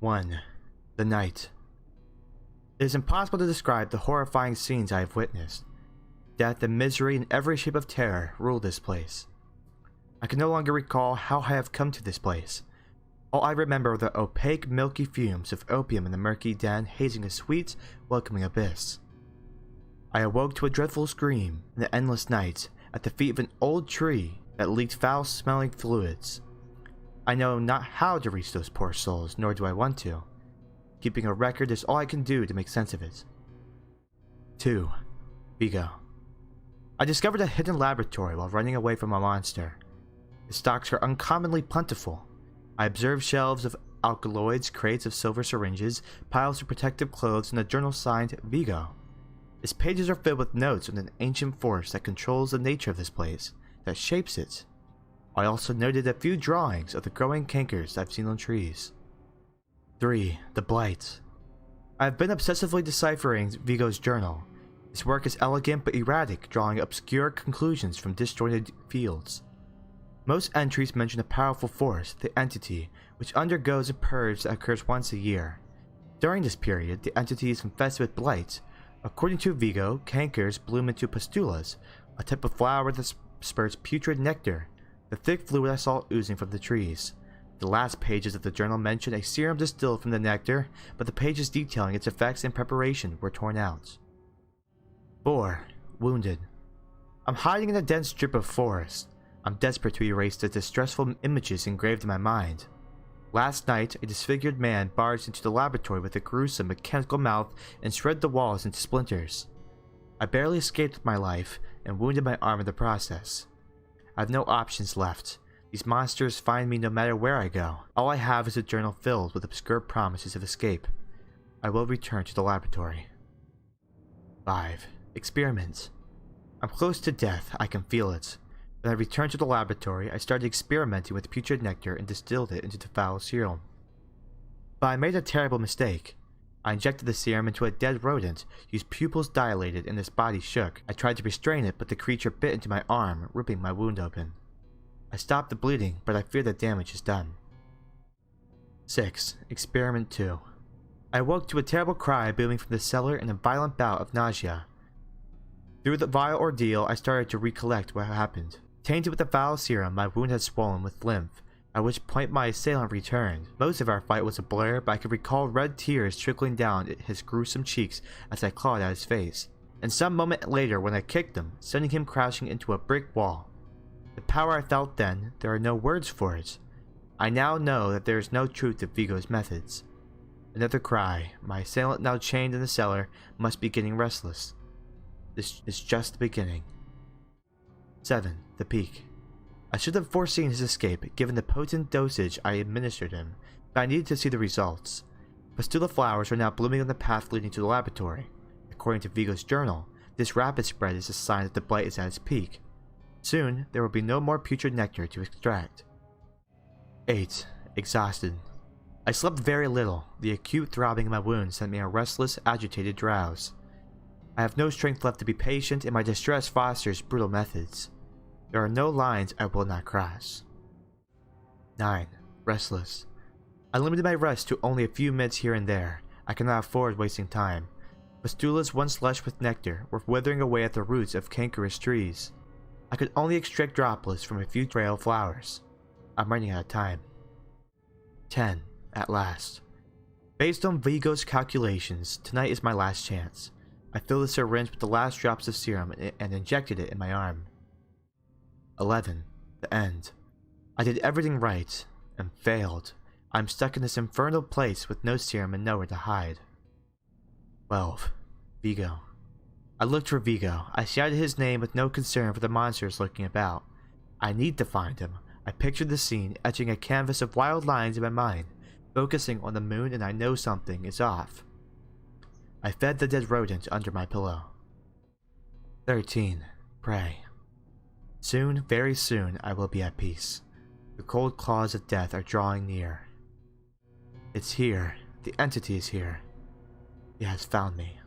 1. The night. It is impossible to describe the horrifying scenes I have witnessed. Death and misery and every shape of terror rule this place. I can no longer recall how I have come to this place. All I remember are the opaque, milky fumes of opium in the murky den hazing a sweet, welcoming abyss. I awoke to a dreadful scream in the endless night at the feet of an old tree that leaked foul-smelling fluids. I know not how to reach those poor souls, nor do I want to. Keeping a record is all I can do to make sense of it. 2. Vigo. I discovered a hidden laboratory while running away from a monster. The stocks are uncommonly plentiful. I observed shelves of alkaloids, crates of silver syringes, piles of protective clothes, and a journal signed Vigo. Its pages are filled with notes on an ancient force that controls the nature of this place, that shapes it. I also noted a few drawings of the growing cankers I've seen on trees. 3. The Blight. I have been obsessively deciphering Vigo's journal. His work is elegant but erratic, drawing obscure conclusions from disjointed fields. Most entries mention a powerful force, the entity, which undergoes a purge that occurs once a year. During this period, the entity is infested with blight. According to Vigo, cankers bloom into pustulas, a type of flower that spurts putrid nectar, the thick fluid I saw oozing from the trees. The last pages of the journal mention a serum distilled from the nectar, but the pages detailing its effects and preparation were torn out. 4. Wounded. I'm hiding in a dense strip of forest. I'm desperate to erase the distressful images engraved in my mind. Last night, a disfigured man barged into the laboratory with a gruesome mechanical mouth and shredded the walls into splinters. I barely escaped with my life and wounded my arm in the process. I have no options left. These monsters find me no matter where I go. All I have is a journal filled with obscure promises of escape. I will return to the laboratory. 5. Experiment. I'm close to death, I can feel it. When I returned to the laboratory, I started experimenting with putrid nectar and distilled it into the foul serum. But I made a terrible mistake. I injected the serum into a dead rodent, whose pupils dilated and its body shook. I tried to restrain it, but the creature bit into my arm, ripping my wound open. I stopped the bleeding, but I fear the damage is done. 6. Experiment 2. I awoke to a terrible cry booming from the cellar and a violent bout of nausea. Through the vile ordeal, I started to recollect what happened. Tainted with the foul serum, my wound had swollen with lymph, at which point my assailant returned. Most of our fight was a blur, but I could recall red tears trickling down his gruesome cheeks as I clawed at his face, and some moment later when I kicked him, sending him crashing into a brick wall. The power I felt then, there are no words for it. I now know that there is no truth to Vigo's methods. Another cry. My assailant, now chained in the cellar, must be getting restless. This is just the beginning. 7. The Peak. I should have foreseen his escape, given the potent dosage I administered him, but I needed to see the results. Pustula flowers are now blooming on the path leading to the laboratory. According to Vigo's journal, this rapid spread is a sign that the blight is at its peak. Soon, there will be no more putrid nectar to extract. 8. Exhausted. I slept very little. The acute throbbing in my wounds sent me a restless, agitated drowse. I have no strength left to be patient, and my distress fosters brutal methods. There are no lines I will not cross. 9. Restless. I limited my rest to only a few minutes here and there. I cannot afford wasting time. Pustulas once lush with nectar were withering away at the roots of cankerous trees. I could only extract droplets from a few frail flowers. I'm running out of time. 10. At last. Based on Vigo's calculations, tonight is my last chance. I filled the syringe with the last drops of serum and injected it in my arm. 11. The end. I did everything right, and failed. I'm stuck in this infernal place with no serum and nowhere to hide. 12. Vigo. I looked for Vigo. I shouted his name with no concern for the monsters lurking about. I need to find him. I pictured the scene, etching a canvas of wild lines in my mind, focusing on the moon, and I know something is off. I fed the dead rodent under my pillow. 13. Pray. Soon, very soon, I will be at peace. The cold claws of death are drawing near. It's here. The entity is here. It has found me.